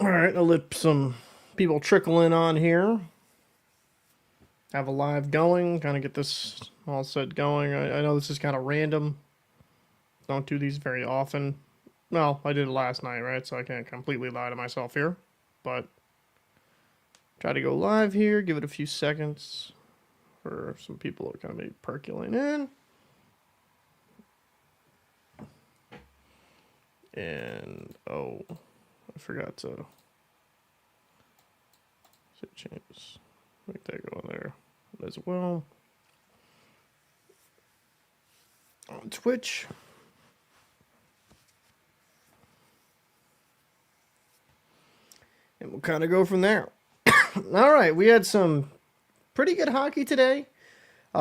All right, I'll let some people trickle in on here. Have a live going, kind of get this all set going. I know this is kind of random. Don't do these very often. Well, I did it last night, right? So I can't completely lie to myself here. But try to go live here, give it a few seconds for some people to kind of be percolating in. And, oh, I forgot to change. Make that go in there as well. On Twitch. And we'll kind of go from there. All right, we had some pretty good hockey today.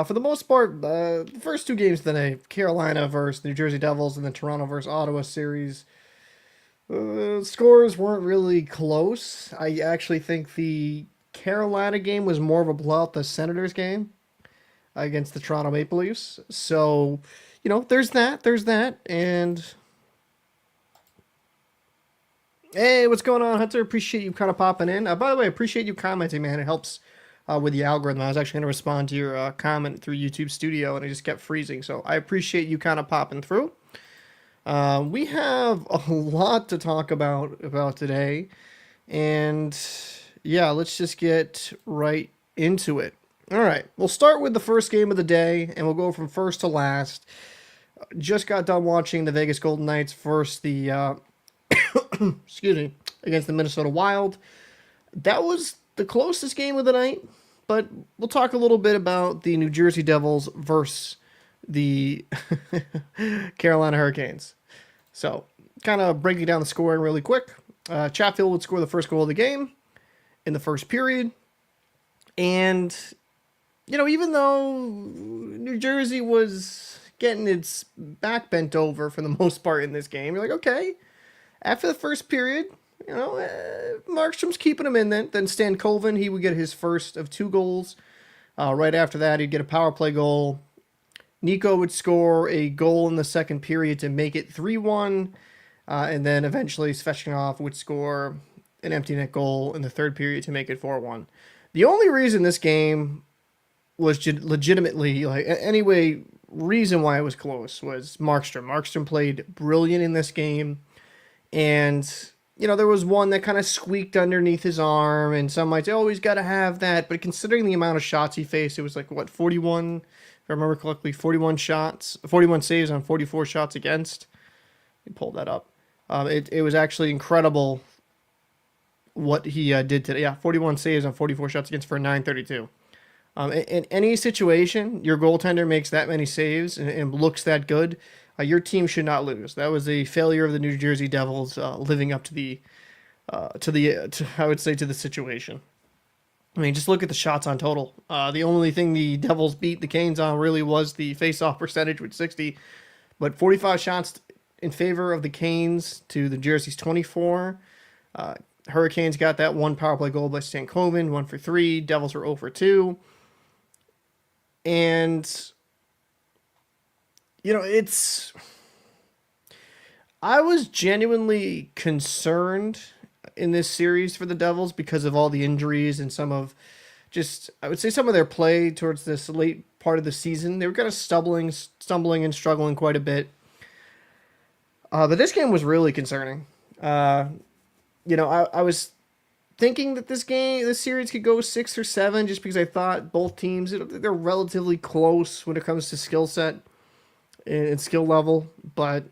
For the most part, the first two games today, Carolina versus New Jersey Devils and the Toronto versus Ottawa series, scores weren't really close. I actually think the Carolina game was more of a blowout than the Senators game against the Toronto Maple Leafs. So, there's that. And hey, what's going on, Hunter? Appreciate you kind of popping in. By the way, appreciate you commenting, man. It helps with the algorithm. I was actually going to respond to your comment through YouTube Studio, and it just kept freezing. So I appreciate you kind of popping through. We have a lot to talk about today, and yeah, let's just get right into it. All right, we'll start with the first game of the day, and we'll go from first to last. Just got done watching the Vegas Golden Knights versus the excuse me, against the Minnesota Wild. That was the closest game of the night, but we'll talk a little bit about the New Jersey Devils versus the Carolina Hurricanes. So, kind of breaking down the scoring really quick. Chatfield would score the first goal of the game in the first period. And, even though New Jersey was getting its back bent over for the most part in this game, you're like, okay, after the first period, Markstrom's keeping him in then. Then Stankoven, he would get his first of 2 goals. Right after that, he'd get a power play goal. Nico would score a goal in the second period to make it 3-1. And then eventually Svechnikov would score an empty net goal in the third period to make it 4-1. The only reason this game was legitimately, reason why it was close was Markstrom. Markstrom played brilliant in this game. And, there was one that kind of squeaked underneath his arm, and some might say, oh, he's got to have that. But considering the amount of shots he faced, it was 41, if I remember correctly, 41 saves on 44 shots against. Let me pull that up. It was actually incredible what he did today. Yeah, 41 saves on 44 shots against for a 932. In any situation, your goaltender makes that many saves and looks that good, your team should not lose. That was a failure of the New Jersey Devils living up to the situation. I mean, just look at the shots on total. The only thing the Devils beat the Canes on really was the face-off percentage with 60, but 45 shots in favor of the Canes to the Jersey's 24. Hurricanes got that one power play goal by Stankoven, 1 for 3. Devils were 0 for 2. And I was genuinely concerned in this series for the Devils because of all the injuries and some of their play towards this late part of the season. They were kind of stumbling and struggling quite a bit. But this game was really concerning. I was thinking that this series could go 6 or 7 just because I thought both teams, they're relatively close when it comes to skill set and skill level. But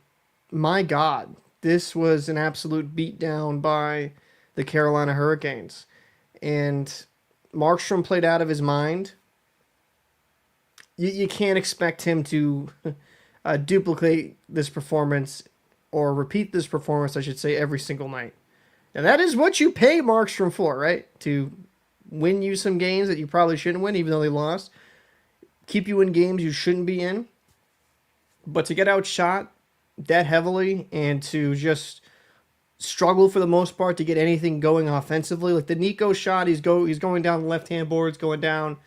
my God, this was an absolute beatdown by the Carolina Hurricanes. And Markstrom played out of his mind. You can't expect him to duplicate this performance or repeat this performance, I should say, every single night. Now, that is what you pay Markstrom for, right? To win you some games that you probably shouldn't win, even though they lost. Keep you in games you shouldn't be in. But to get outshot that heavily and to just struggle for the most part to get anything going offensively. Like the Nico shot, he's going down the left-hand boards, going down.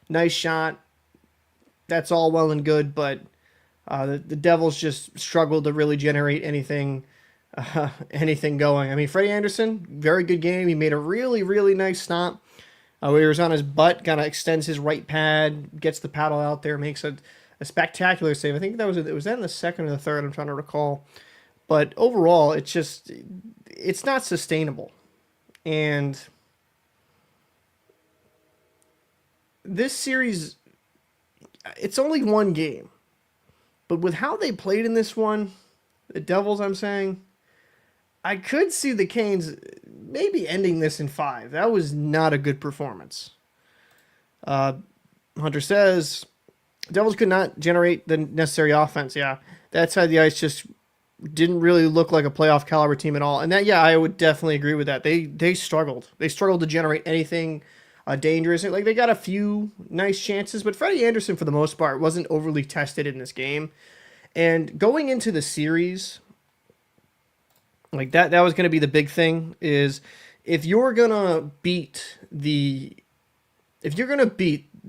Nice shot. That's all well and good, but the Devils just struggled to really generate anything anything going. I mean, Freddie Anderson, very good game. He made a really, really nice stop. Where he was on his butt, kind of extends his right pad, gets the paddle out there, makes a spectacular save. I think it was that in the second or the third. I'm trying to recall, but overall, it's not sustainable. And this series, it's only one game, but with how they played in this one, the Devils, I'm saying, I could see the Canes maybe ending this in 5. That was not a good performance. Hunter says Devils could not generate the necessary offense. Yeah, that side of the ice just didn't really look like a playoff caliber team at all. And that, yeah, I would definitely agree with that. They struggled. They struggled to generate anything dangerous. Like they got a few nice chances, but Freddie Anderson for the most part wasn't overly tested in this game. And going into the series, like that was going to be the big thing is if you're going to beat the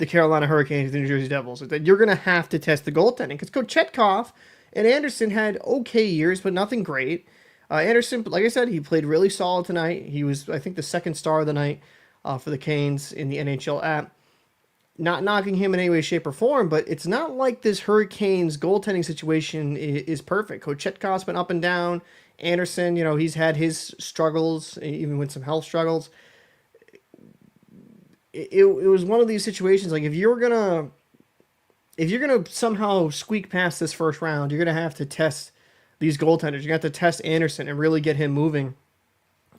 Carolina Hurricanes, the New Jersey Devils, that you're going to have to test the goaltending because Kochetkov and Anderson had okay years, but nothing great. Anderson, like I said, he played really solid tonight. He was, I think, the second star of the night for the Canes in the NHL app. Not knocking him in any way, shape, or form, but it's not like this Hurricanes goaltending situation is perfect. Kochetkov's been up and down. Anderson, he's had his struggles, even with some health struggles. It was one of these situations like if you're gonna somehow squeak past this first round, you're gonna have to test these goaltenders. You're gonna have to test Anderson and really get him moving.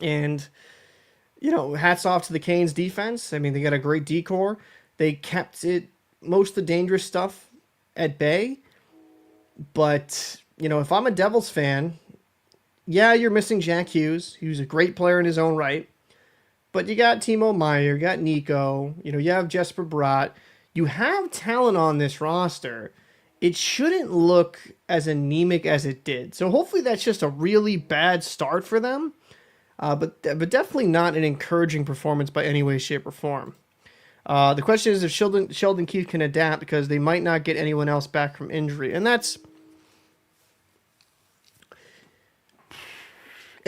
And hats off to the Canes defense. I mean, they got a great decor. They kept most of the dangerous stuff at bay. But if I'm a Devils fan, yeah, you're missing Jack Hughes. He was a great player in his own right. But you got Timo Meier, you got Nico, you have Jesper Bratt. You have talent on this roster. It shouldn't look as anemic as it did. So hopefully that's just a really bad start for them. But definitely not an encouraging performance by any way, shape, or form. The question is if Sheldon Keefe can adapt because they might not get anyone else back from injury. And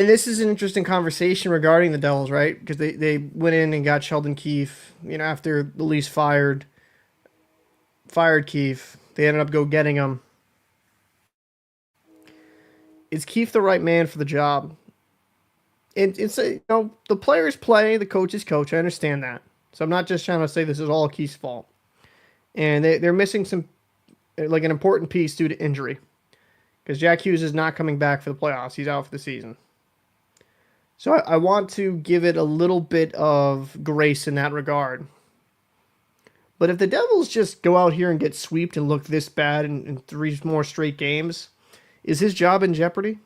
this is an interesting conversation regarding the Devils, right? Because they went in and got Sheldon Keefe, after the Leafs fired Keefe. They ended up getting him. Is Keefe the right man for the job? It's the players play, the coaches coach. I understand that. So I'm not just trying to say this is all Keith's fault. And they're missing some, like an important piece due to injury. Because Jack Hughes is not coming back for the playoffs. He's out for the season. So I want to give it a little bit of grace in that regard. But if the Devils just go out here and get swept and look this bad in 3 more straight games, is his job in jeopardy?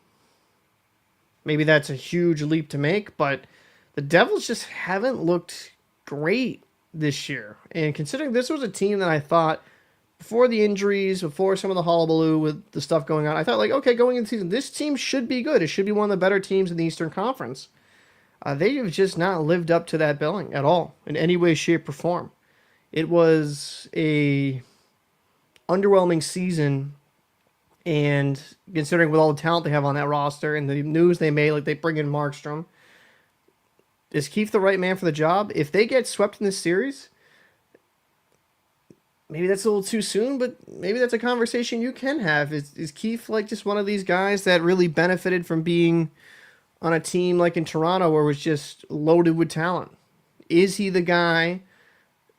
Maybe that's a huge leap to make, but the Devils just haven't looked great this year. And considering this was a team that I thought, before the injuries, before some of the hullabaloo with the stuff going on, I thought, like, okay, going into the season, this team should be good. It should be one of the better teams in the Eastern Conference. They have just not lived up to that billing at all, in any way, shape, or form. It was a underwhelming season, and considering with all the talent they have on that roster and the news they made, like they bring in Markstrom, is Keefe the right man for the job? If they get swept in this series, maybe that's a little too soon, but maybe that's a conversation you can have. Is Keefe like just one of these guys that really benefited from being on a team like in Toronto where it was just loaded with talent? Is he the guy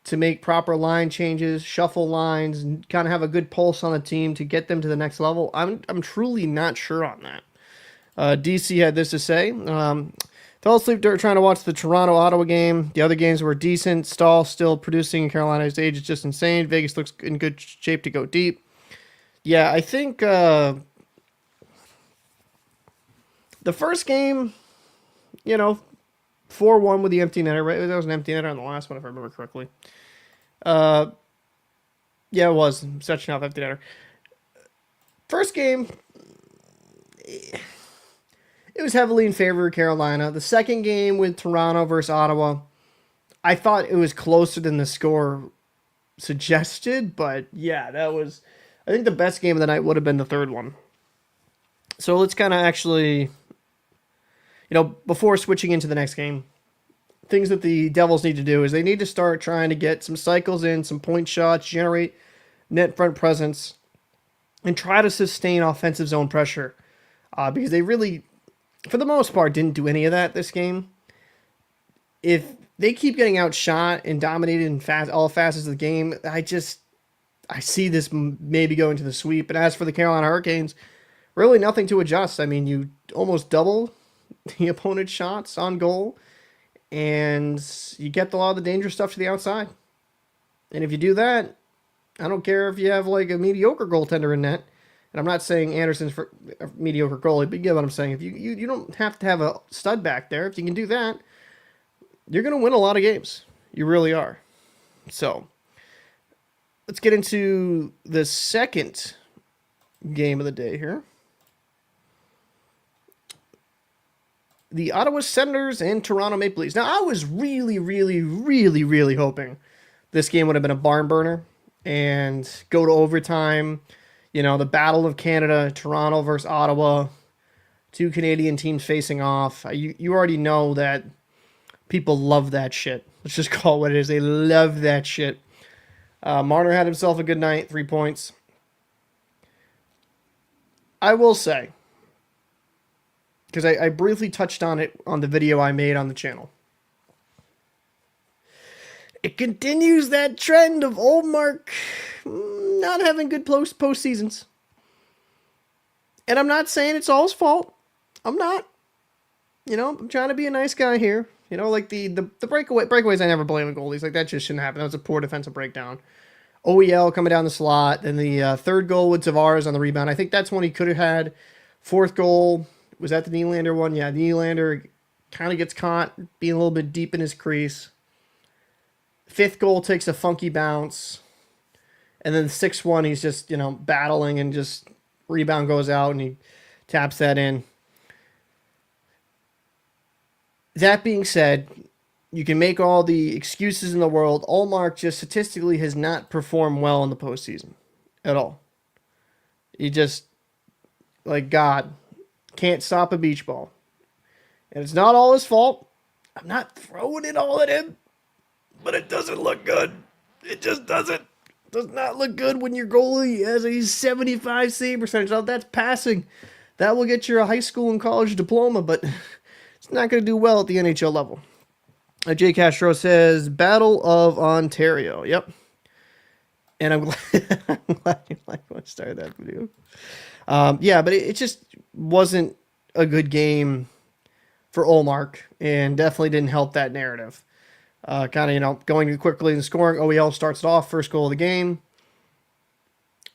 to make proper line changes, shuffle lines, and kind of have a good pulse on the team to get them to the next level? I'm truly not sure on that. DC had this to say. Fell asleep trying to watch the Toronto-Ottawa game. The other games were decent. Stahl still producing in Carolina. His age is just insane. Vegas looks in good shape to go deep. Yeah, I think the first game, 4-1 with the empty netter, right? That was an empty netter on the last one, if I remember correctly. Yeah, it was. Sechenov empty netter. First game, it was heavily in favor of Carolina. The second game with Toronto versus Ottawa, I thought it was closer than the score suggested, but yeah, I think the best game of the night would have been the third one. So let's kind of actually before switching into the next game, things that the Devils need to do is they need to start trying to get some cycles in, some point shots, generate net front presence, and try to sustain offensive zone pressure. Because they really, for the most part, didn't do any of that this game. If they keep getting outshot and dominated in all facets of the game, I see this maybe going to the sweep. And as for the Carolina Hurricanes, really nothing to adjust. I mean, you almost double the opponent's shots on goal, and you get a lot of the dangerous stuff to the outside. And if you do that, I don't care if you have like a mediocre goaltender in net. And I'm not saying Anderson's a mediocre goalie, but you get what I'm saying. If you don't have to have a stud back there. If you can do that, you're going to win a lot of games. You really are. So let's get into the second game of the day here. The Ottawa Senators and Toronto Maple Leafs. Now, I was really, really, really, really hoping this game would have been a barn burner and go to overtime. The Battle of Canada, Toronto versus Ottawa, two Canadian teams facing off. You already know that people love that shit. Let's just call it what it is. They love that shit. Marner had himself a good night, 3 points. I will say, because I briefly touched on it on the video I made on the channel, it continues that trend of Ullmark not having good postseasons. And I'm not saying it's all his fault. I'm not. I'm trying to be a nice guy here. Like the breakaways, I never blame the goalies. Like, that just shouldn't happen. That was a poor defensive breakdown. OEL coming down the slot. Then the third goal with Tavares on the rebound. I think that's one he could have had. Fourth goal, was that the Nylander one? Yeah, Nylander kind of gets caught being a little bit deep in his crease. Fifth goal takes a funky bounce. And then the sixth one, he's just, battling and just rebound goes out and he taps that in. That being said, you can make all the excuses in the world. Ullmark just statistically has not performed well in the postseason at all. He just, like God, can't stop a beach ball. And it's not all his fault. I'm not throwing it all at him, but it doesn't look good. It just doesn't. It does not look good when your goalie has a 75 save percentage. Now, that's passing. That will get you a high school and college diploma, but it's not going to do well at the NHL level. Jay Castro says, Battle of Ontario. Yep. And I'm glad you like what started that video. Yeah, but it just wasn't a good game for Ullmark and definitely didn't help that narrative. Kind of, going quickly and scoring. OEL starts it off, first goal of the game.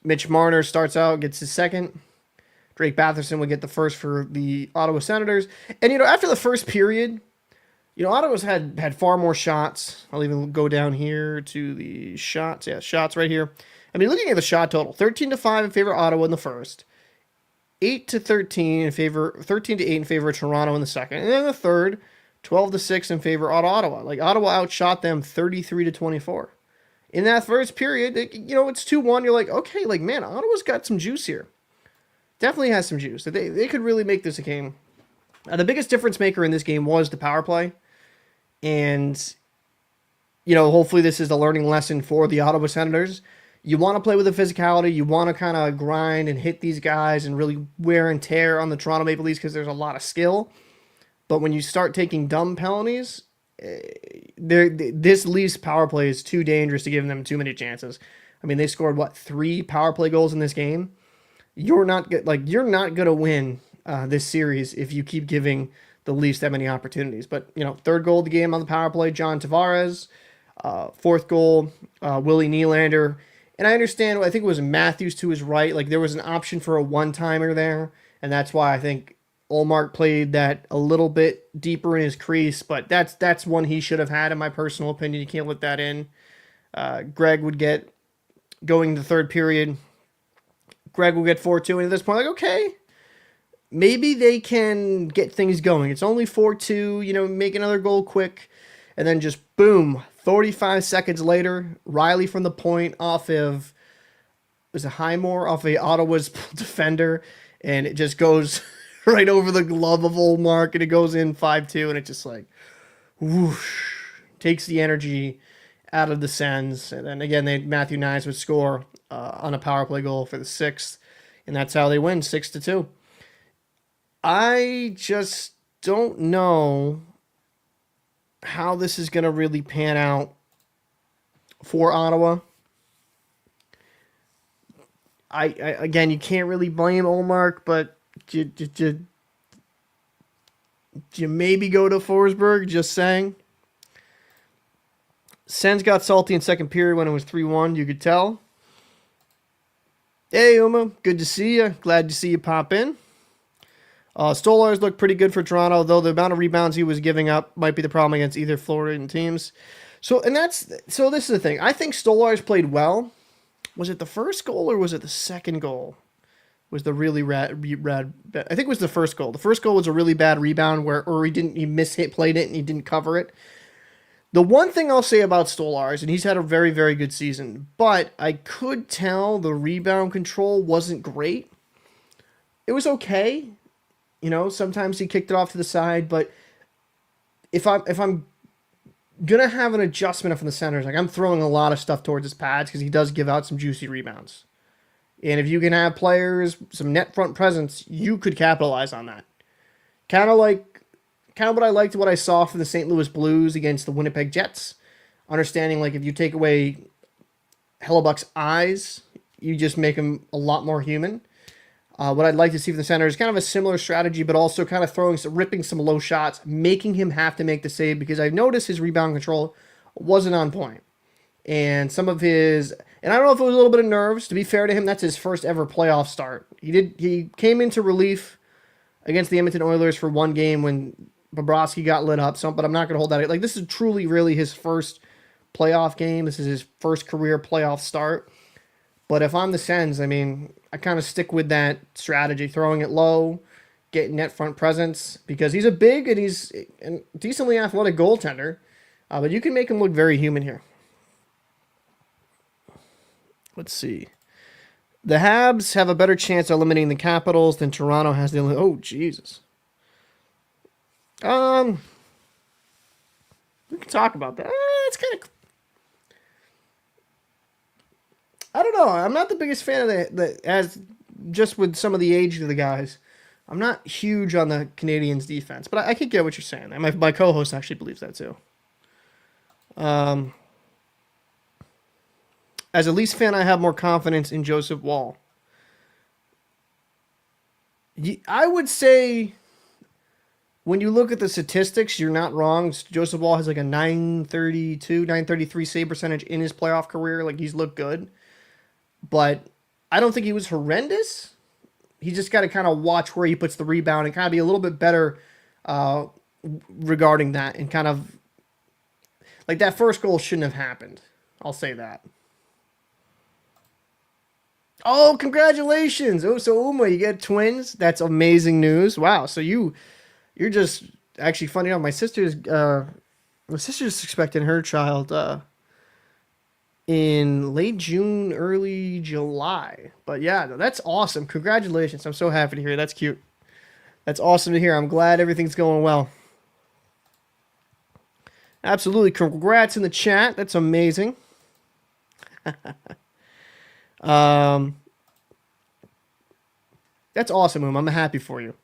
Mitch Marner starts out, gets his second. Drake Batherson would get the first for the Ottawa Senators. And, after the first period, Ottawa's had far more shots. I'll even go down here to the shots. Yeah, shots right here. I mean, looking at the shot total, 13-5 in favor of Ottawa in the first. 8-13 in favor, 13-8 in favor of Toronto in the second. And then the third, 12-6 in favor of Ottawa. Like, Ottawa outshot them 33-24. In that first period, it's 2-1. You're like, okay, like, man, Ottawa's got some juice here. Definitely has some juice. They could really make this a game. The biggest difference maker in this game was the power play. And, hopefully this is a learning lesson for the Ottawa Senators. You want to play with the physicality. You want to kind of grind and hit these guys and really wear and tear on the Toronto Maple Leafs because there's a lot of skill. But when you start taking dumb penalties, this Leafs power play is too dangerous to give them too many chances. I mean, they scored, 3 power play goals in this game? You're not going to win this series if you keep giving the Leafs that many opportunities. But, third goal of the game on the power play, John Tavares. Fourth goal, Willie Nylander. And I understand, I think it was Matthews to his right. Like, there was an option for a one-timer there. And that's why I think Ullmark played that a little bit deeper in his crease. But that's one he should have had, in my personal opinion. You can't let that in. Greg would get, going the third period, Greg will get 4-2. And at this point, like, okay, maybe they can get things going. It's only 4-2, make another goal quick. And then just boom, 45 seconds later, Riley from the point off of, was it Highmore, off of Ottawa's defender. And it just goes right over the lovable mark, and it goes in 5-2, and it just like whoosh, takes the energy out of the Sens. And then again, Matthew Nyes would score on a power play goal for the sixth, and that's how they win 6-2. I just don't know how this is going to really pan out for Ottawa. I again, you can't really blame Olmark, but you maybe go to Forsberg. Just saying. Sens got salty in second period when it was 3-1. You could tell. Hey, Uma. Good to see you. Glad to see you pop in. Stolarz looked pretty good for Toronto, though the amount of rebounds he was giving up might be the problem against either Floridian teams. So this is the thing. I think Stolarz played well. Was it the first goal or was it the second goal? Was the really rad? I think it was the first goal. The first goal was a really bad rebound he played it and he didn't cover it. The one thing I'll say about Stolarz, and he's had a very, very good season, but I could tell the rebound control wasn't great. It was okay. You know, sometimes he kicked it off to the side, but if I'm gonna have an adjustment from the centers, like I'm throwing a lot of stuff towards his pads because he does give out some juicy rebounds. And if you can have players, some net front presence, you could capitalize on that. Kind of what I liked what I saw from the St. Louis Blues against the Winnipeg Jets. Understanding, like, if you take away Hellebuck's eyes, you just make him a lot more human. What I'd like to see from the center is kind of a similar strategy, but also kind of ripping some low shots, making him have to make the save, because I've noticed his rebound control wasn't on point. And some of his, and I don't know if it was a little bit of nerves. To be fair to him, that's his first ever playoff start. He came into relief against the Edmonton Oilers for one game when Bobrovsky got lit up. But I'm not going to hold that. Like, this is truly, really his first playoff game. This is his first career playoff start. But if I'm the Sens, I mean, I kind of stick with that strategy, throwing it low, getting net front presence, because he's a big and he's a decently athletic goaltender, but you can make him look very human here. Let's see. The Habs have a better chance of eliminating the Capitals than Toronto has. Oh, Jesus. We can talk about that. It's kind of... I don't know. I'm not the biggest fan of as just with some of the age of the guys. I'm not huge on the Canadians' defense, but I could get what you're saying. My co-host actually believes that too. As a Leafs fan, I have more confidence in Joseph Woll. I would say, when you look at the statistics, you're not wrong. Joseph Woll has like a 932, 933 save percentage in his playoff career. Like, he's looked good. But I don't think he was horrendous. He just got to kind of watch where he puts the rebound and kind of be a little bit better regarding that. And kind of, like, that first goal shouldn't have happened. I'll say that. Oh, congratulations. Oh, so Uma, you get twins? That's amazing news. Wow. So you're just, actually, funny enough, my sister's expecting her child in late June, early July. But yeah, that's awesome. Congratulations. I'm so happy to hear. That's cute. That's awesome to hear. I'm glad everything's going well. Absolutely. Congrats in the chat. That's amazing. That's awesome, I'm happy for you.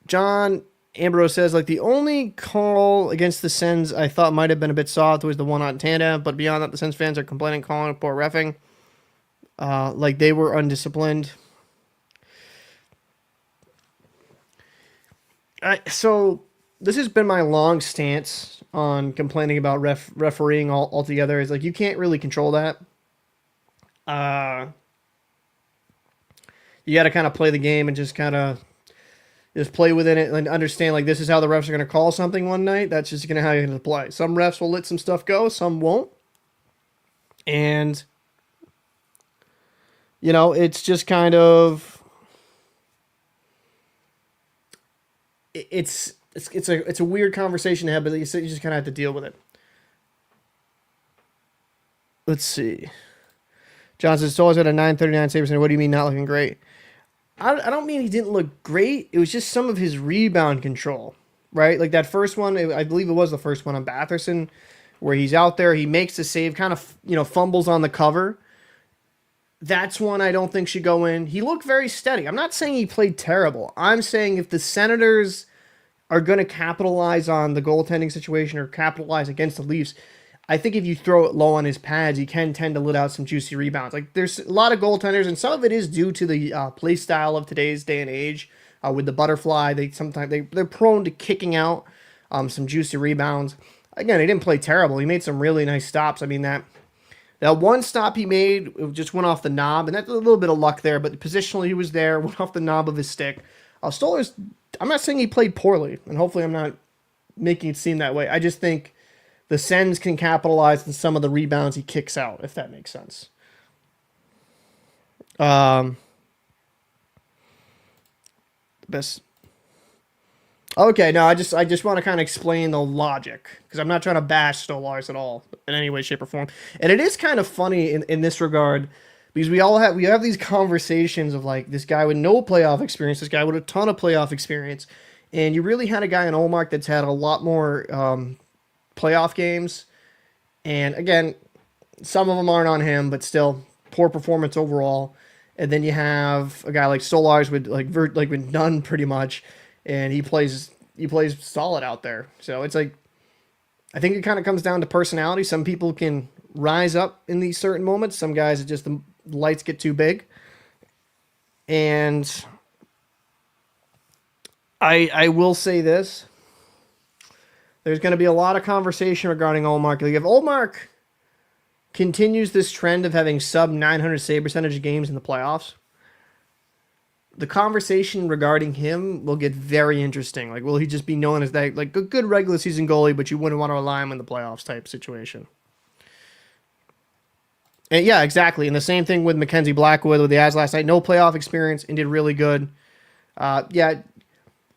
John Ambrose says, like, the only call against the Sens I thought might have been a bit soft was the one on Tanda, but beyond that, the Sens fans are complaining, calling poor reffing. Like they were undisciplined. So this has been my long stance on complaining about refereeing altogether. Is like, you can't really control that. You got to kind of play the game and just play within it and understand, like, this is how the refs are going to call something one night. That's just going to how you're going to play. Some refs will let some stuff go, some won't. And, you know, it's just kind of, it's a weird conversation to have, but you just kind of have to deal with it. Let's see. John says, it's always at a 939 save percentage. What do you mean not looking great? I don't mean he didn't look great. It was just some of his rebound control, right? Like that first one, I believe it was the first one on Batherson, where he's out there, he makes the save, kind of fumbles on the cover. That's one I don't think should go in. He looked very steady. I'm not saying he played terrible. I'm saying if the Senators are going to capitalize on the goaltending situation or capitalize against the Leafs, I think if you throw it low on his pads, he can tend to let out some juicy rebounds. Like there's a lot of goaltenders, and some of it is due to the play style of today's day and age. With the butterfly, they're prone to kicking out some juicy rebounds. Again, he didn't play terrible. He made some really nice stops. I mean that one stop he made, it just went off the knob, and that's a little bit of luck there. But positionally, he was there, went off the knob of his stick. Stolar's, I'm not saying he played poorly, and hopefully I'm not making it seem that way. I just think the Sens can capitalize on some of the rebounds he kicks out, if that makes sense. Best. Okay, no, I just want to kind of explain the logic because I'm not trying to bash Stolars at all in any way, shape, or form. And it is kind of funny in this regard because we have these conversations of like this guy with no playoff experience, this guy with a ton of playoff experience, and you really had a guy in Olmark that's had a lot more playoff games. And again, some of them aren't on him, but still poor performance overall. And then you have a guy like Solars with like with none pretty much, and he plays solid out there. So it's like I think it kind of comes down to personality. Some people can rise up in these certain moments. Some guys, it just the lights get too big. And I will say this. There's going to be a lot of conversation regarding Olmark. Like if Olmark continues this trend of having sub 900 save percentage games in the playoffs, the conversation regarding him will get very interesting. Like, will he just be known as that, like a good regular season goalie, but you wouldn't want to rely on him in the playoffs type situation? And yeah, exactly. And the same thing with Mackenzie Blackwood with the Avs last night. No playoff experience and did really good. Yeah,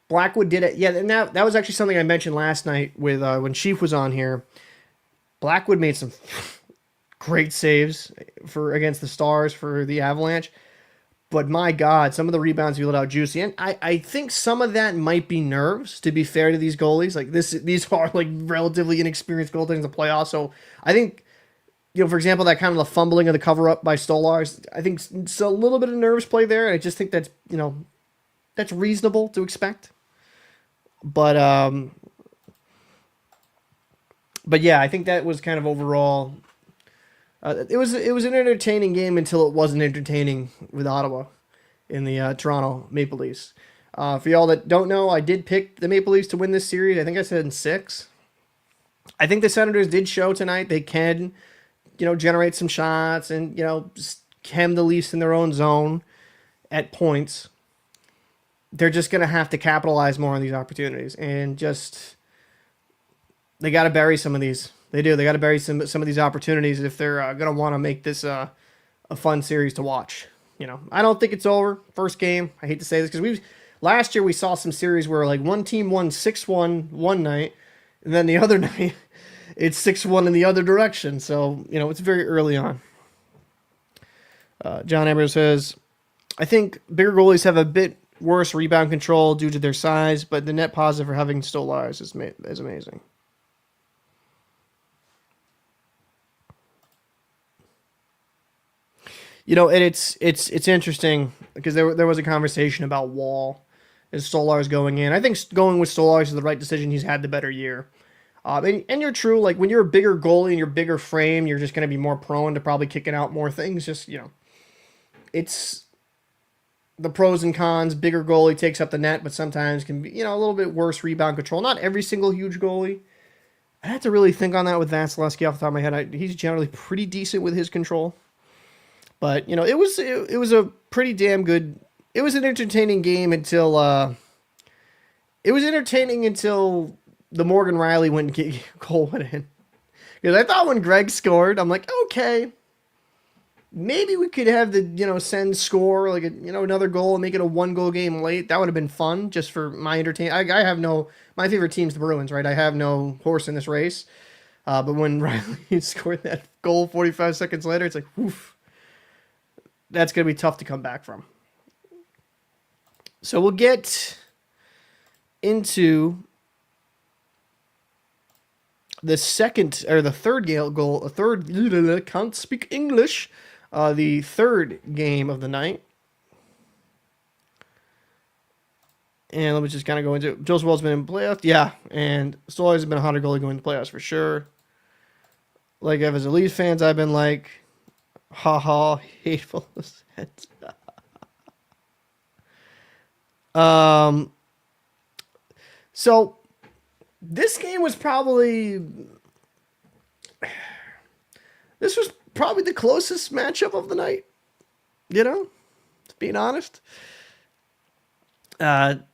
Blackwood did it. Yeah, and that was actually something I mentioned last night with when Chief was on here. Blackwood made some great saves for against the Stars for the Avalanche. But my God, some of the rebounds he let out juicy. And I think some of that might be nerves, to be fair to these goalies. Like these are like relatively inexperienced goaltenders in the playoffs. So I think, for example, that kind of the fumbling of the cover up by Stolars, I think it's a little bit of nerves play there. And I just think that's reasonable to expect. But yeah, I think that was kind of overall. It was an entertaining game until it wasn't entertaining with Ottawa in the Toronto Maple Leafs. For y'all that don't know, I did pick the Maple Leafs to win this series. I think I said in 6. I think the Senators did show tonight they can, generate some shots and hem the Leafs in their own zone at points. They're just going to have to capitalize more on these opportunities and just they got to bury some of these. They do. They got to bury some of these opportunities if they're going to want to make this a fun series to watch. I don't think it's over. First game. I hate to say this because last year we saw some series where like one team won 6-1 one night, and then the other night it's 6-1 in the other direction. So it's very early on. John Ambrose says, I think bigger goalies have a bit worse rebound control due to their size, but the net positive for having Stolars is amazing. And it's interesting because there was a conversation about Wall as Stolars going in. I think going with Stolars is the right decision. He's had the better year. And you're true. Like when you're a bigger goalie and you're bigger frame, you're just going to be more prone to probably kicking out more things. Just, it's the pros and cons. Bigger goalie takes up the net, but sometimes can be, a little bit worse rebound control. Not every single huge goalie. I have to really think on that with Vasilevsky off the top of my head. He's generally pretty decent with his control. But, it was a pretty damn good. It was an entertaining game until the Morgan Riley goal went in. Because I thought when Greg scored, I'm like, okay, maybe we could have the Sens score like another goal and make it a 1-goal game late. That would have been fun just for my entertainment. I have my favorite team's the Bruins, right? I have no horse in this race. But when Riley scored that goal 45 seconds later, it's like, woof. That's going to be tough to come back from. So we'll get into the second or the third goal, can't speak English. The third game of the night. And let me just kind of go into it. Joe Swell's been in playoffs. Yeah, and Stolarz has been a 100 goalie going to playoffs for sure. Like, as a Leafs fans, I've been like, haha, hateful. So this game was probably the closest matchup of the night. You know, being honest. Kind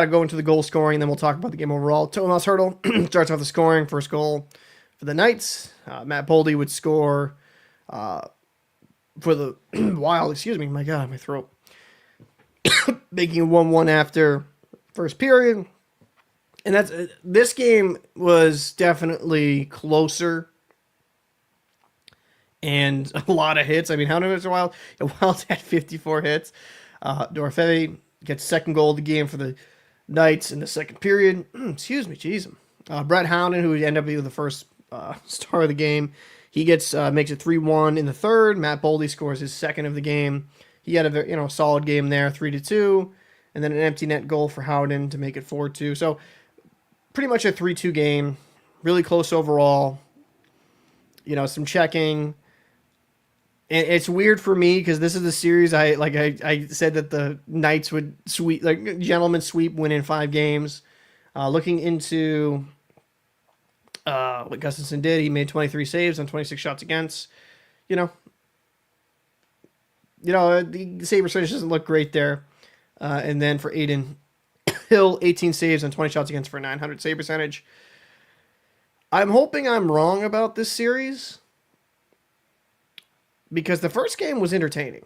of go into the goal scoring, and then we'll talk about the game overall. Tomas Hertl starts off the scoring. First goal for the Knights. Matt Boldy would score for the Wild. Excuse me. My God, my throat. Making 1-1 after first period. And this game was definitely closer. And a lot of hits. I mean, how many was the Wild? The Wild had 54 hits. Dorfevi gets second goal of the game for the Knights in the second period. Excuse me, jeez. Brett Howden, who would end up being the first star of the game, he makes it 3-1 in the third. Matt Boldy scores his second of the game. He had a solid game there, 3-2, and then an empty net goal for Howden to make it 4-2. So pretty much a 3-2 game, really close overall. Some checking. And it's weird for me because this is a series I said that the Knights would sweep, like gentlemen sweep, win in 5 games. Looking into what Gustafsson did, he made 23 saves on 26 shots against. The save percentage doesn't look great there. And then for Aiden Hill, 18 saves on 20 shots against for 900 save percentage. I'm hoping I'm wrong about this series, because the first game was entertaining.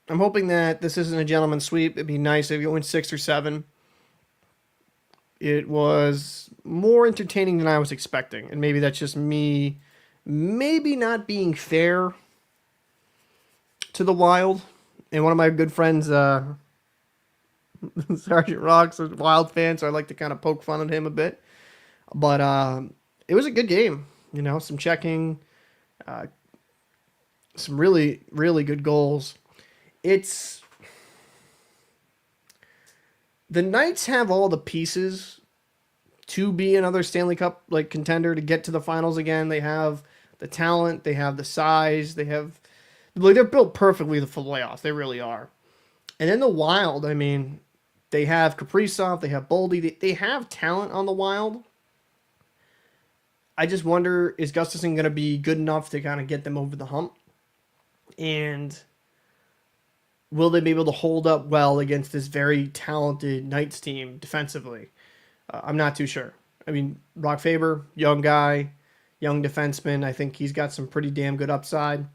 I'm hoping that this isn't a gentleman's sweep. It'd be nice if you win 6 or 7. It was more entertaining than I was expecting. And maybe that's just me maybe not being fair to the Wild. And one of my good friends, Sergeant Rock's a Wild fan, so I like to kind of poke fun at him a bit. But it was a good game. Some checking, some really, really good goals. The Knights have all the pieces to be another Stanley Cup contender, to get to the finals again. They have the talent, they have the size, they're built perfectly for the playoffs. They really are. And then the Wild, I mean, they have Kaprizov, they have Boldy, they have talent on the Wild. I just wonder, is Gustafsson going to be good enough to kind of get them over the hump? And will they be able to hold up well against this very talented Knights team defensively? I'm not too sure. I mean, Brock Faber, young guy, young defenseman. I think he's got some pretty damn good upside.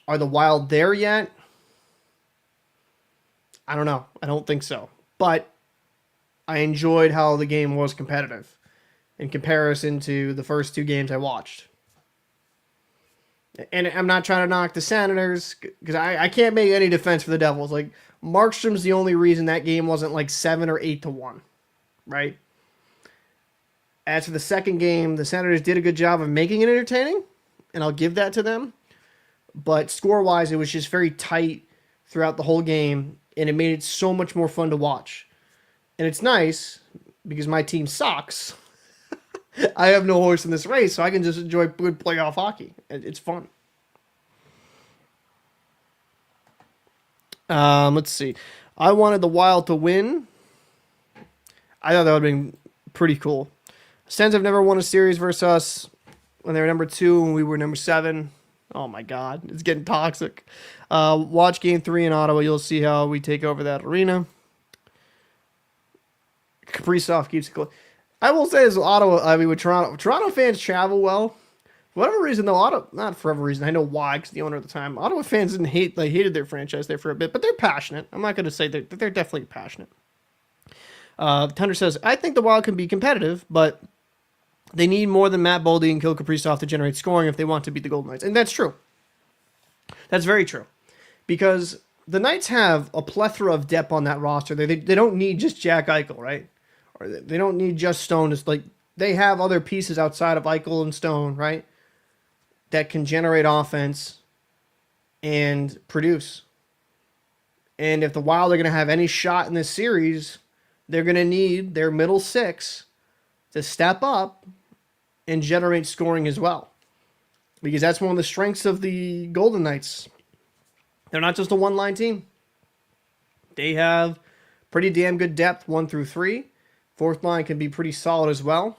Are the Wild there yet? I don't know. I don't think so. But I enjoyed how the game was competitive in comparison to the first 2 games I watched. And I'm not trying to knock the Senators, because I can't make any defense for the Devils. Markstrom's the only reason that game wasn't 7 or 8-1, right? As for the second game, the Senators did a good job of making it entertaining, and I'll give that to them. But score-wise, it was just very tight throughout the whole game, and it made it so much more fun to watch. And it's nice, because my team sucks. I have no horse in this race, so I can just enjoy good playoff hockey. It's fun. Let's see. I wanted the Wild to win. I thought that would have been pretty cool. Sens have never won a series versus us when they were number 2 and we were number 7. Oh my God, it's getting toxic. Watch Game 3 in Ottawa. You'll see how we take over that arena. Kaprizov keeps it close. I will say, as Ottawa, I mean, with Toronto fans travel well. For whatever reason, though, not for whatever reason, I know why, because the owner at the time, Ottawa fans hated their franchise there for a bit, but they're passionate. I'm not going to say they're definitely passionate. Thunder says, I think the Wild can be competitive, but they need more than Matt Boldy and Kirill Kaprizov to generate scoring if they want to beat the Golden Knights. And that's true. That's very true. Because the Knights have a plethora of depth on that roster. They don't need just Jack Eichel, right? Or they don't need just Stone. It's like they have other pieces outside of Eichel and Stone, right? That can generate offense and produce. And if the Wild are going to have any shot in this series, they're going to need their middle six to step up and generate scoring as well. Because that's one of the strengths of the Golden Knights. They're not just a one-line team. They have pretty damn good depth, 1 through 3. Fourth line can be pretty solid as well.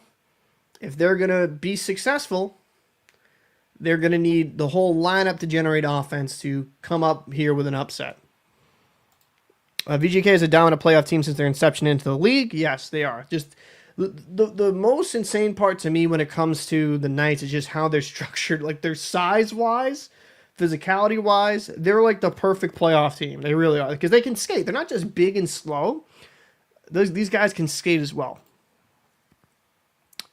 If they're going to be successful, they're going to need the whole lineup to generate offense to come up here with an upset. VGK is a dominant playoff team since their inception into the league. Yes, they are. Just the most insane part to me when it comes to the Knights is just how they're structured. Like, their size-wise, physicality-wise, they're like the perfect playoff team. They really are. Because they can skate. They're not just big and slow. These guys can skate as well.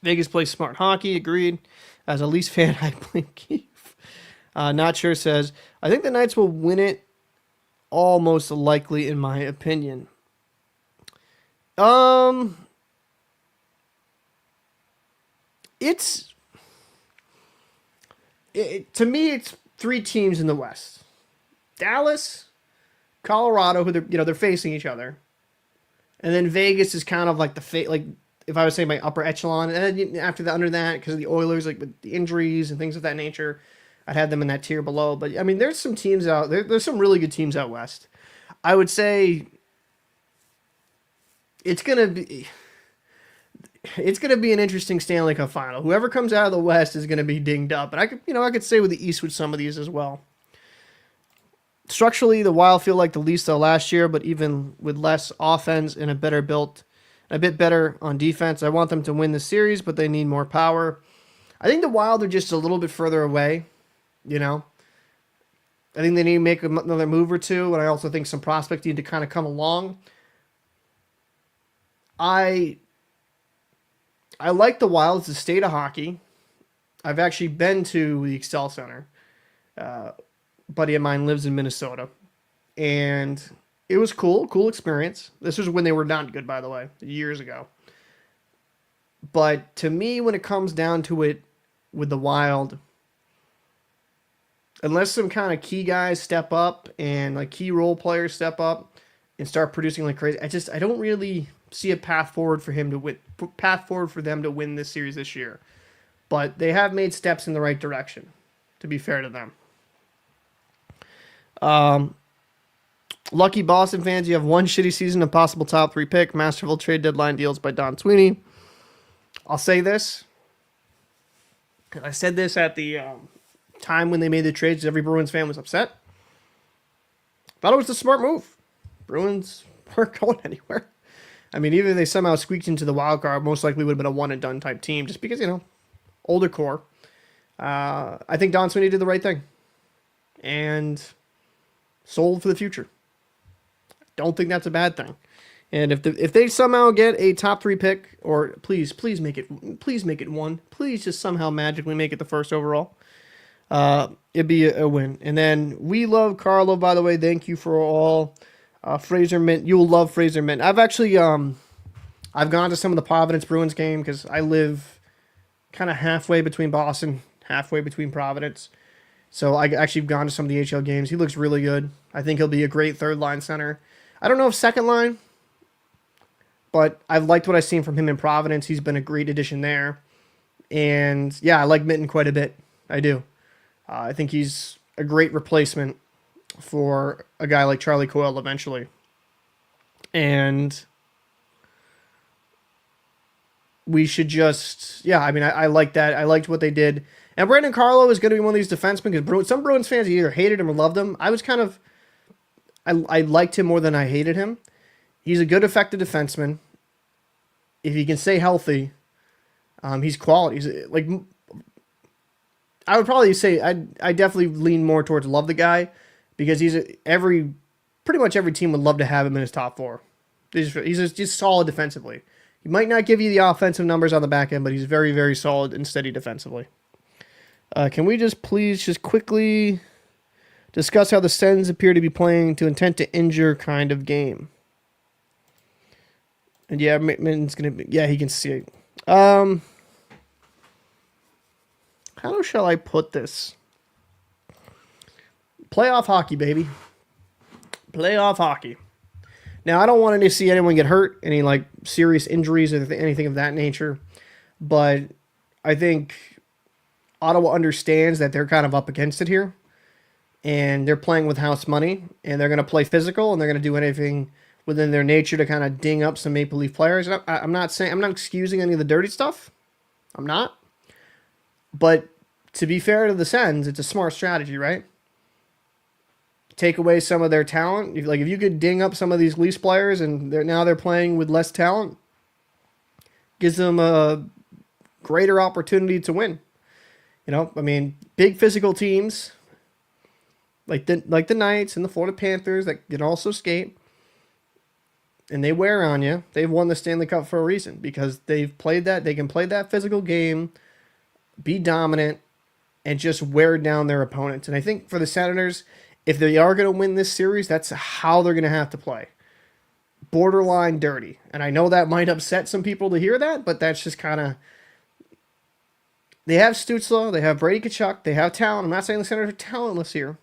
Vegas plays smart hockey. Agreed. As a Leafs fan, I blame Keith. Not sure says, I think the Knights will win it all most likely, in my opinion. To me, it's 3 teams in the West: Dallas, Colorado, who they're facing each other, and then Vegas is kind of like like if I was saying my upper echelon, and then after that, under that, because of the Oilers, like with the injuries and things of that nature, I'd have them in that tier below. But I mean, there's some teams out there. There's some really good teams out west. I would say it's gonna be an interesting Stanley Cup final. Whoever comes out of the West is gonna be dinged up, and I could say with the East with some of these as well. Structurally, the Wild feel like the Leafs though last year, but even with less offense and a bit better on defense. I want them to win the series, but they need more power. I think the Wild are just a little bit further away. I think they need to make another move or two, and I also think some prospects need to kind of come along. I like the Wild as a state of hockey. I've actually been to the Excel Center. A buddy of mine lives in Minnesota, and it was cool experience. This was when they were not good, by the way, years ago. But to me, when it comes down to it with the Wild, unless some kind of key guys step up and like key role players step up and start producing like crazy, I don't really see a path forward for them to win this series this year. But they have made steps in the right direction, to be fair to them. Lucky Boston fans, you have one shitty season, a possible top 3 pick, masterful trade deadline deals by Don Sweeney. I'll say this, because I said this at the time when they made the trades. Every Bruins fan was upset. Thought it was a smart move. Bruins weren't going anywhere. I mean, even if they somehow squeaked into the wild card, most likely would have been a one and done type team, just because, older core. I think Don Sweeney did the right thing and sold for the future. Don't think that's a bad thing. And if they somehow get a top 3 pick, or please make it 1, please just somehow magically make it the first overall, it'd be a win. And then we love Carlo, by the way. Thank you for all. Fraser Mint, you'll love Fraser Mint. I've actually I've gone to some of the Providence Bruins game because I live kind of halfway between Boston, halfway between Providence. So I actually gone to some of the HL games. He looks really good. I think he'll be a great third line center. I don't know if second line, but I've liked what I've seen from him in Providence. He's been a great addition there. And yeah, I like Mitten quite a bit. I do. I think he's a great replacement for a guy like Charlie Coyle eventually. And we should just, I like that. I liked what they did. And Brandon Carlo is going to be one of these defensemen because some Bruins fans either hated him or loved him. I was kind of, I liked him more than I hated him. He's a good, effective defenseman. If he can stay healthy, he's quality. He's like, I would probably say I definitely lean more towards love the guy because pretty much every team would love to have him in his top 4. He's just solid defensively. He might not give you the offensive numbers on the back end, but he's very, very solid and steady defensively. Can we just please quickly Discuss how the Sens appear to be playing to intent to injure kind of game. And yeah, Mittman's going to be... Yeah, he can see it. How shall I put this? Playoff hockey, baby. Playoff hockey. Now, I don't want to see anyone get hurt, any like serious injuries or anything of that nature. But I think Ottawa understands that they're kind of up against it here. And they're playing with house money. And they're going to play physical. And they're going to do anything within their nature to kind of ding up some Maple Leaf players. And I'm not excusing any of the dirty stuff. I'm not. But to be fair to the Sens, it's a smart strategy, right? Take away some of their talent. If you could ding up some of these Leafs players and they're playing with less talent, gives them a greater opportunity to win. Big physical teams like the Knights and the Florida Panthers that can also skate, and they wear on you. They've won the Stanley Cup for a reason because they've played that. They can play that physical game, be dominant, and just wear down their opponents. And I think for the Senators, if they are going to win this series, that's how they're going to have to play. Borderline dirty. And I know that might upset some people to hear that, but that's just kind of... They have Stützle, they have Brady Tkachuk, they have talent. I'm not saying the Senators are talentless here.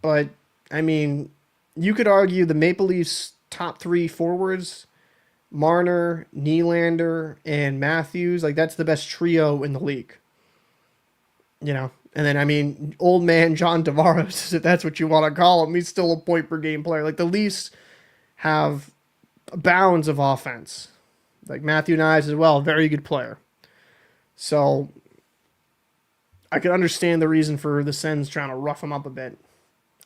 But, you could argue the Maple Leafs' top three forwards, Marner, Nylander, and Matthews, that's the best trio in the league. And then, old man John Tavares, if that's what you want to call him, he's still a point-per-game player. The Leafs have bounds of offense. Matthew Knies as well, very good player. So, I can understand the reason for the Sens trying to rough him up a bit.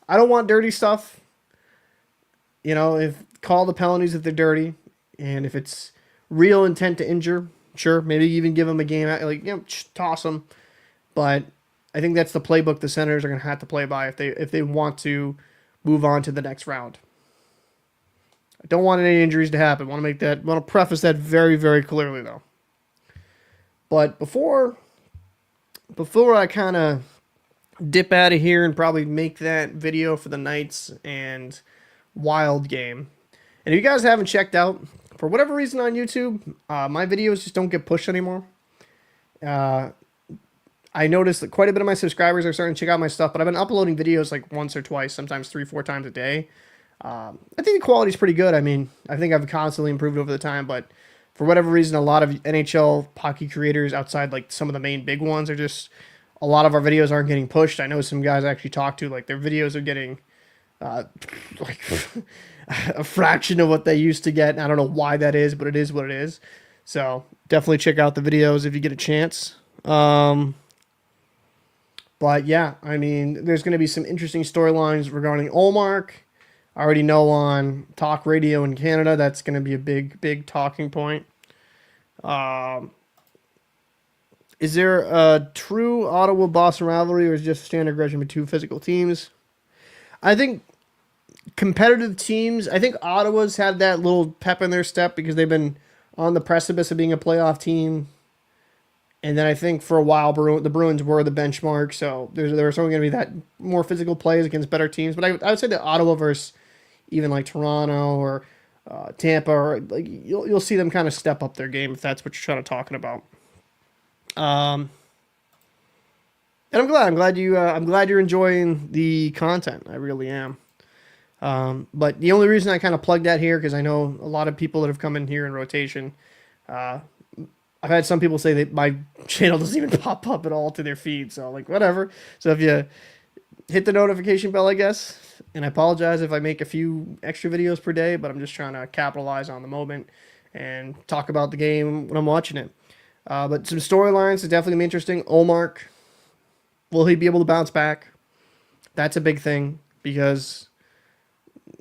I don't want dirty stuff. Call the penalties if they're dirty. And if it's real intent to injure, sure, maybe even give them a game, toss them. But I think that's the playbook the Senators are going to have to play by if they want to move on to the next round. I don't want any injuries to happen. Want to preface that very, very clearly though. But before I kind of dip out of here and probably make that video for the Knights and Wild game. And if you guys haven't checked out, for whatever reason on YouTube, my videos just don't get pushed anymore. I noticed that quite a bit of my subscribers are starting to check out my stuff, but I've been uploading videos once or twice, sometimes 3-4 times a day. I think the quality's pretty good. I think I've constantly improved over the time, but for whatever reason, a lot of NHL hockey creators outside some of the main big ones are just, a lot of our videos aren't getting pushed. I know some guys I actually talk to, their videos are getting a fraction of what they used to get. I don't know why that is, but it is what it is. So definitely check out the videos if you get a chance. But yeah, there's going to be some interesting storylines regarding Ullmark. I already know on talk radio in Canada, that's going to be a big, big talking point. Is there a true Ottawa-Boston rivalry, or is it just a standard aggression between two physical teams? I think competitive teams, I think Ottawa's had that little pep in their step because they've been on the precipice of being a playoff team. And then I think for a while, the Bruins were the benchmark, so there's only going to be that more physical plays against better teams. But I would say that Ottawa versus even Toronto or Tampa, or you'll see them kind of step up their game if that's what you're talking about. And I'm glad you're enjoying the content. I really am. But the only reason I kind of plugged that here, because I know a lot of people that have come in here in rotation. I've had some people say that my channel doesn't even pop up at all to their feed. So whatever. So if you hit the notification bell, I guess, and I apologize if I make a few extra videos per day, but I'm just trying to capitalize on the moment and talk about the game when I'm watching it. But some storylines is definitely be interesting. Ullmark, will he be able to bounce back? That's a big thing because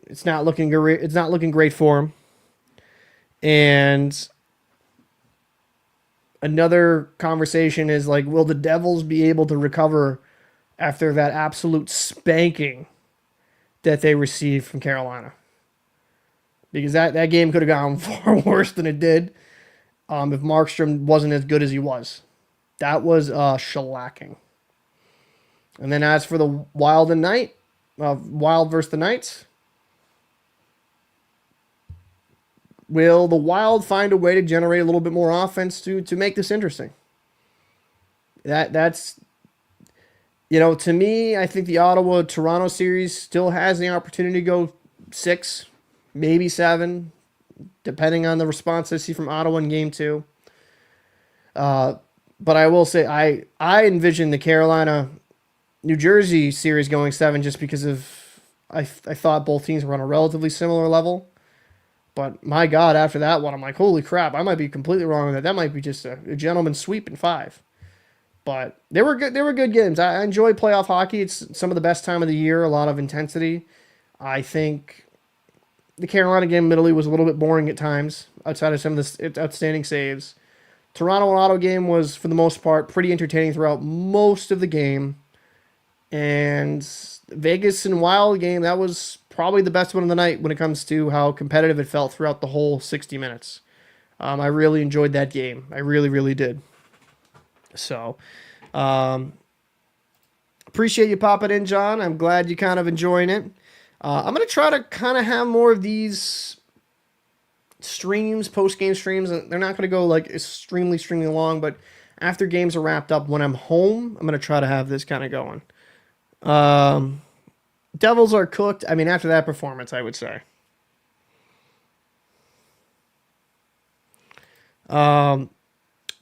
it's not looking great. It's not looking great for him. And another conversation is will the Devils be able to recover after that absolute spanking that they received from Carolina? Because that game could have gone far worse than it did if Markstrom wasn't as good as he was. That was shellacking. And then as for the Wild and Knight, Wild versus the Knights, will the Wild find a way to generate a little bit more offense to make this interesting? That's to me, I think the Ottawa Toronto series still has the opportunity to go 6, maybe 7, depending on the response I see from Ottawa in game 2. But I will say I envision the Carolina New Jersey series going 7 just because of I thought both teams were on a relatively similar level. But my God, after that one, I'm like, holy crap, I might be completely wrong with that. That might be just a gentleman's sweep in 5. But they were good. They were good games. I enjoy playoff hockey. It's some of the best time of the year. A lot of intensity. I think the Carolina game, admittedly, was a little bit boring at times, outside of some of the outstanding saves. Toronto and Ottawa game was, for the most part, pretty entertaining throughout most of the game. And Vegas and Wild game, that was probably the best one of the night when it comes to how competitive it felt throughout the whole 60 minutes. I really enjoyed that game. I really, really did. So, appreciate you popping in, John. I'm glad you kind of enjoying it. I'm going to try to kind of have more of these streams, post-game streams. They're not going to go like extremely long, but after games are wrapped up, when I'm home, I'm going to try to have this kind of going. Devils are cooked. I mean, after that performance, I would say.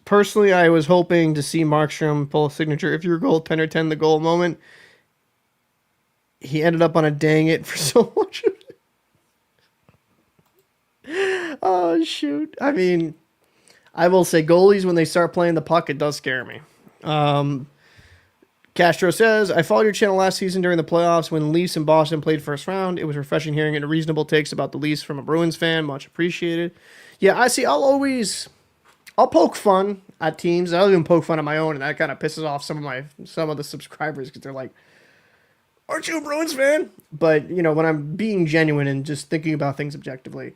Personally, I was hoping to see Markstrom pull a signature if your goaltender 10 the goal moment. He ended up on a dang it for so much. Oh, shoot. I mean, I will say goalies, when they start playing the puck, it does scare me. Castro says, I followed your channel last season during the playoffs when Leafs and Boston played first round. It was refreshing hearing reasonable takes about the Leafs from a Bruins fan. Much appreciated. Yeah, I see. I'll poke fun at teams. I'll even poke fun at my own, and that kind of pisses off some of the subscribers because they're like, aren't you a Bruins fan? But, when I'm being genuine and just thinking about things objectively,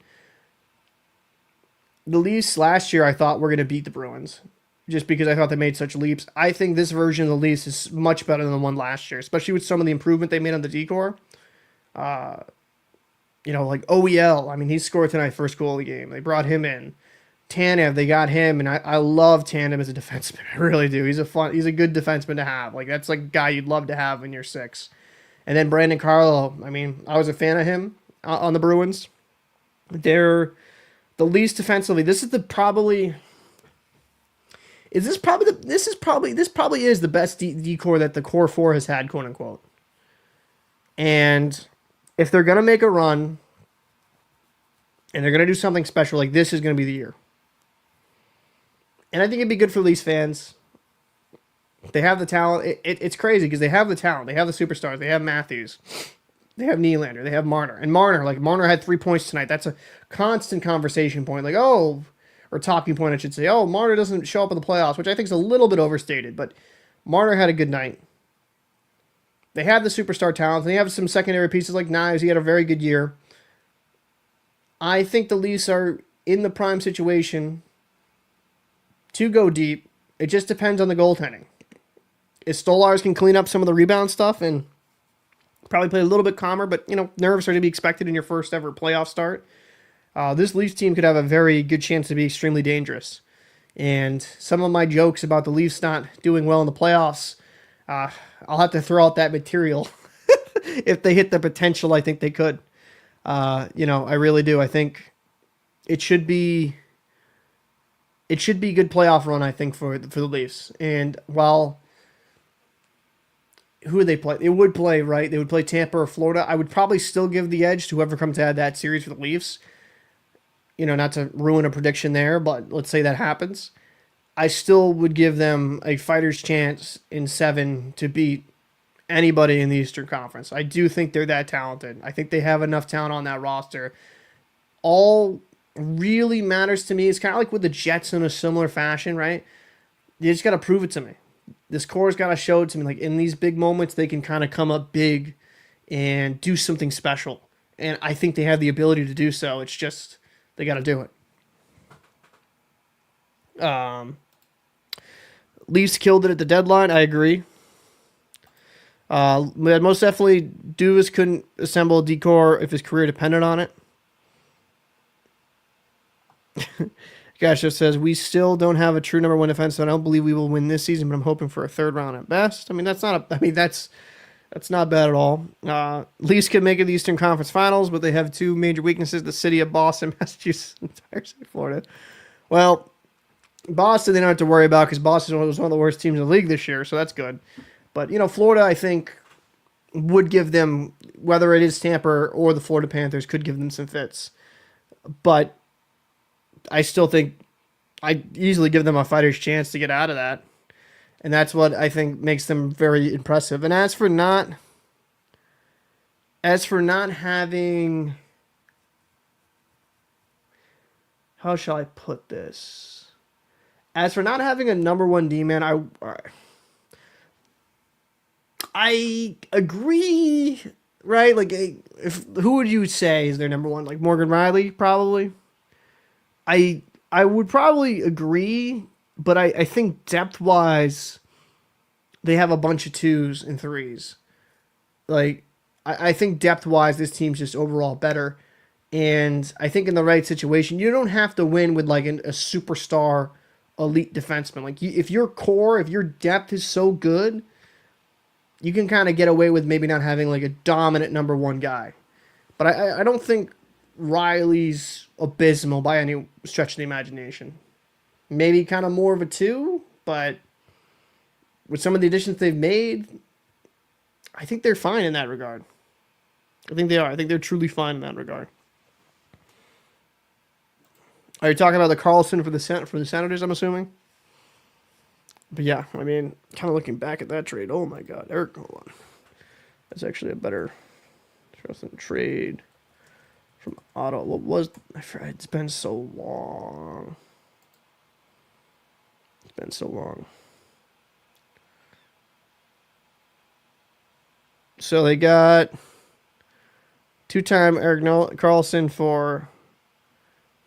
the Leafs last year I thought were going to beat the Bruins just because I thought they made such leaps. I think this version of the Leafs is much better than the one last year, especially with some of the improvement they made on the decor. Like OEL. I mean, he scored tonight, first goal of the game. They brought him in. Tanev, they got him, and I love Tanev as a defenseman. I really do. He's a good defenseman to have. Like, that's like a guy you'd love to have in your 6. And then Brandon Carlo. I mean, I was a fan of him on the Bruins. They're the least defensively. This probably is the best decor that the core 4 has had, quote unquote. And if they're gonna make a run and they're gonna do something special, like this is gonna be the year. And I think it'd be good for Leafs fans. They have the talent. It's crazy because they have the talent. They have the superstars. They have Matthews. They have Nylander. They have Marner. And Marner had 3 points tonight. That's a constant conversation point. Like, or talking point, I should say. Oh, Marner doesn't show up in the playoffs, which I think is a little bit overstated. But Marner had a good night. They have the superstar talent. They have some secondary pieces like Knives. He had a very good year. I think the Leafs are in the prime situation to go deep. It just depends on the goaltending. If Stolarz can clean up some of the rebound stuff and probably play a little bit calmer, but, nerves are to be expected in your first ever playoff start, this Leafs team could have a very good chance to be extremely dangerous. And some of my jokes about the Leafs not doing well in the playoffs, I'll have to throw out that material if they hit the potential I think they could. I really do. I think it should be a good playoff run, I think, for the Leafs. And while who would they play? They would play, right? They would play Tampa or Florida. I would probably still give the edge to whoever comes out of that series for the Leafs. Not to ruin a prediction there, but let's say that happens. I still would give them a fighter's chance in 7 to beat anybody in the Eastern Conference. I do think they're that talented. I think they have enough talent on that roster. All really matters to me is kind of like with the Jets in a similar fashion, right? You just got to prove it to me. This core's got to show it to me. Like, in these big moments, they can kind of come up big and do something special. And I think they have the ability to do so. It's just, they got to do it. Leafs killed it at the deadline. I agree. Most definitely, Dubas couldn't assemble a decor if his career depended on it. Gosh, just says we still don't have a true number one defense. So I don't believe we will win this season, but I'm hoping for a third round at best. I mean, that's not. That's not bad at all. Leafs could make it the Eastern Conference Finals, but they have two major weaknesses: the city of Boston, Massachusetts, and entire state of Florida. Well, Boston they don't have to worry about because Boston was one of the worst teams in the league this year, so that's good. But Florida, I think, would give them, whether it is Tampa or the Florida Panthers, could give them some fits. But I still think I easily give them a fighter's chance to get out of that. And that's what I think makes them very impressive. And as for not having, how shall I put this? As for not having a number one D man, I agree, right? Like, if who would you say is their number one? Like Morgan Riley, probably. I would probably agree, but I think depth wise, they have a bunch of twos and threes. Like, I think depth wise, this team's just overall better. And I think in the right situation, you don't have to win with like a superstar elite defenseman. Like, if your core, if your depth is so good, you can kind of get away with maybe not having like a dominant number one guy. But I don't think Riley's abysmal by any stretch of the imagination. Maybe kind of more of a two, but with some of the additions they've made, I think they're fine in that regard. I think they are. I think they're truly fine in that regard. Are you talking about the Carlson for the Senators? I'm assuming. But yeah, I mean, kind of looking back at that trade. Oh my God, Eric, hold on. That's actually a better trade from Otto. What was? I forgot. It's been so long. It's been so long. So they got two-time Eric Carlson for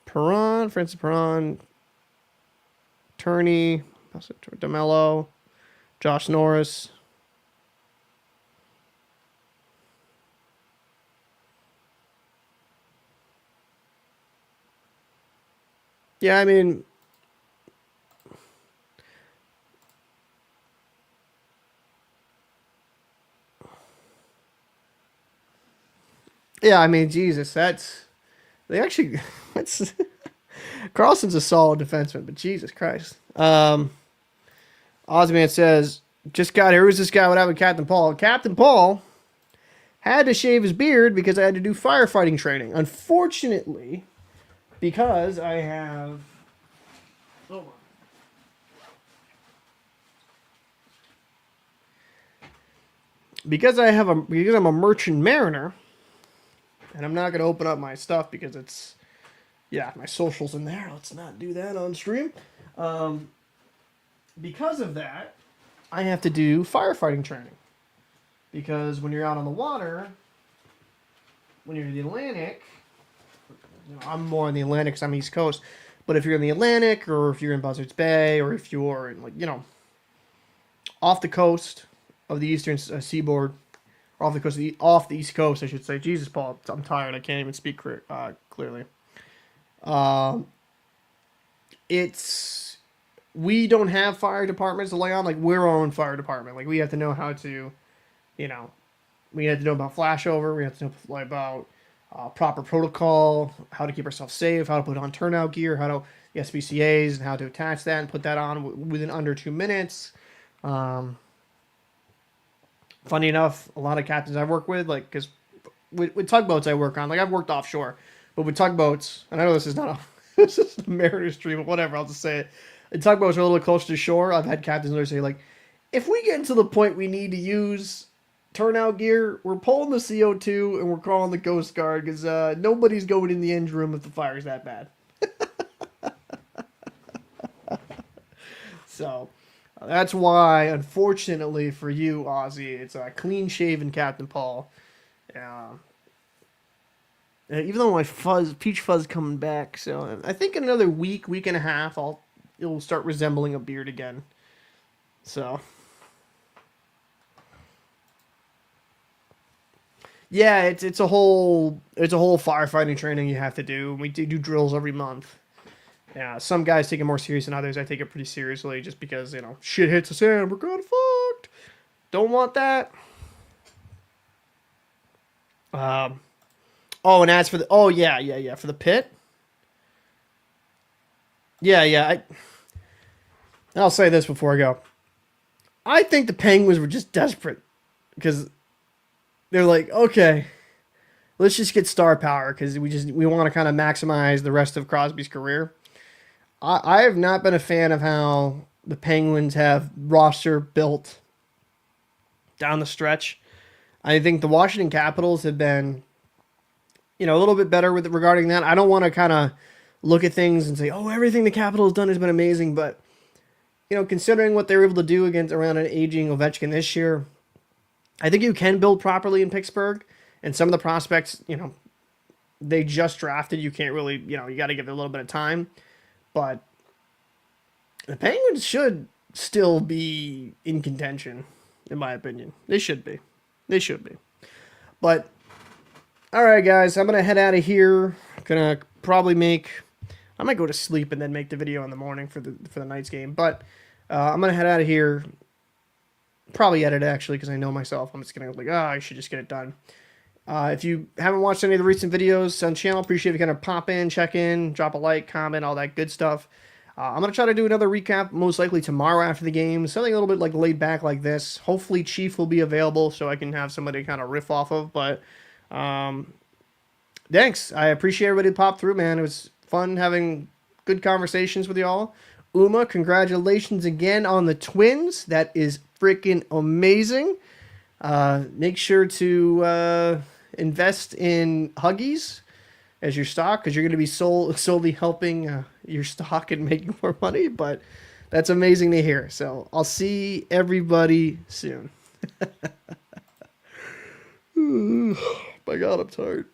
Francis Perron, Turney, DeMello, Josh Norris. Yeah, I mean, Jesus, they actually that's Carlson's a solid defenseman, but Jesus Christ. Ozman says, just got here. Who's this guy? What happened with Captain Paul? Captain Paul had to shave his beard because I had to do firefighting training. Unfortunately, because I have. Hold on. Because I'm a merchant mariner, and I'm not going to open up my stuff because it's. Yeah, my socials in there. Let's not do that on stream. Because of that, I have to do firefighting training. Because when you're out on the water, when you're in the Atlantic, I'm more in the Atlantic because I'm East Coast. But if you're in the Atlantic, or if you're in Buzzards Bay, or if you're in, off the coast of the Eastern Seaboard, or off the East Coast, I should say. Jesus, Paul, I'm tired. I can't even speak clearly. We don't have fire departments to lay on. Like, we're our own fire department. Like, we have to know how to, we have to know about flashover. We have to know about proper protocol, how to keep ourselves safe, how to put on turnout gear, the SPCAs, and how to attach that and put that on within under 2 minutes. Funny enough, a lot of captains I work with, like, because with tugboats I work on, like, I've worked offshore, but with tugboats, and I know this is not this is a Mariners dream, but whatever, I'll just say it. The tugboats are a little closer to shore. I've had captains literally say, like, if we get to the point we need to use turnout gear, we're pulling the CO2 and we're calling the Coast Guard because nobody's going in the engine room if the fire's that bad. So that's why, unfortunately for you, Ozzy, it's a clean-shaven Captain Paul. Even though my peach fuzz coming back, so I think in another week and a half, it'll start resembling a beard again. So Yeah, it's a whole firefighting training you have to do. We do drills every month. Yeah, some guys take it more serious than others. I take it pretty seriously just because, shit hits the fan, we're kind of fucked. Don't want that. Um, oh, and as for yeah, for the pit. Yeah, yeah. I'll say this before I go. I think the Penguins were just desperate because they're like, okay, let's just get star power because we want to kind of maximize the rest of Crosby's career. I have not been a fan of how the Penguins have roster built down the stretch. I think the Washington Capitals have been, a little bit better with regarding that. I don't want to kind of look at things and say, oh, everything the Capitals done has been amazing, but considering what they were able to do against around an aging Ovechkin this year, I think you can build properly in Pittsburgh. And some of the prospects, they just drafted. You can't really, you got to give it a little bit of time. But the Penguins should still be in contention, in my opinion. They should be. They should be. But, all right, guys, I'm going to head out of here. Going to probably I might go to sleep and then make the video in the morning for the night's game. But I'm going to head out of here. Probably edit it, actually, because I know myself. I'm just going to I should just get it done. If you haven't watched any of the recent videos on the channel, appreciate if you kind of pop in, check in, drop a like, comment, all that good stuff. I'm going to try to do another recap, most likely tomorrow after the game. Something a little bit laid back like this. Hopefully Chief will be available so I can have somebody kind of riff off of. But thanks. I appreciate everybody that popped through, man. It was fun having good conversations with y'all. Uma, congratulations again on the Twins. That is freaking amazing. Make sure to invest in Huggies as your stock because you're going to be solely helping your stock and making more money. But that's amazing to hear. So I'll see everybody soon. My God, I'm tired.